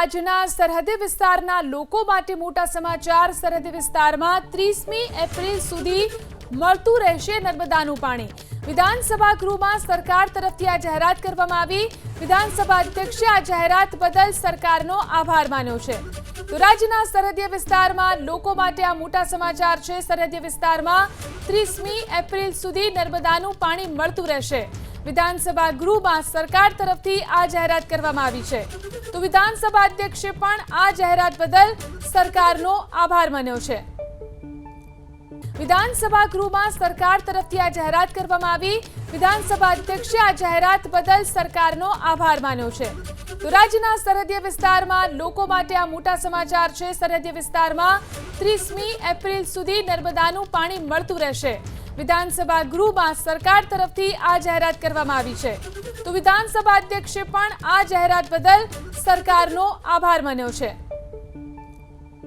રાજ્યના સરહદી વિસ્તારના લોકો માટે મોટા સમાચાર। સરહદી વિસ્તારમાં 30મી એપ્રિલ સુધી મળતું રહેશે નર્મદાનું પાણી। વિધાનસભા ગૃહમાં સરકાર તરફથી આ જાહેરાત કરવામાં આવી। વિધાનસભા અધ્યક્ષે આ જાહેરાત બદલ સરકારનો આભાર માન્યો છે। તો રાજ્યના સરહદી વિસ્તારમાં લોકો માટે આ મોટા સમાચાર છે। સરહદી વિસ્તારમાં 30મી એપ્રિલ સુધી નર્મદાનું પાણી મળતું રહેશે। વિધાનસભા ગૃહમાં સરકાર તરફથી આ જાહેરાત કરવામાં આવી છે। તો વિધાનસભા અધ્યક્ષે પણ આ જાહેરાત બદલ સરકારનો આભાર માન્યો છે। વિધાનસભા ગૃહમાં સરકાર તરફથી આ જાહેરાત કરવામાં આવી। વિધાનસભા અધ્યક્ષે આ જાહેરાત બદલ સરકારનો આભાર માન્યો છે। તો રાજ્યના સરહદી વિસ્તારમાં લોકો માટે આ મોટા સમાચાર છે। સરહદી વિસ્તારમાં 30મી એપ્રિલ સુધી નર્મદાનું પાણી મળતું રહેશે। વિધાનસભા ગૃહમાં સરકાર તરફથી આ જાહેરાત કરવામાં આવી છે। તો વિધાનસભા અધ્યક્ષે પણ આ જાહેરાત બદલ સરકારનો આભાર માન્યો છે।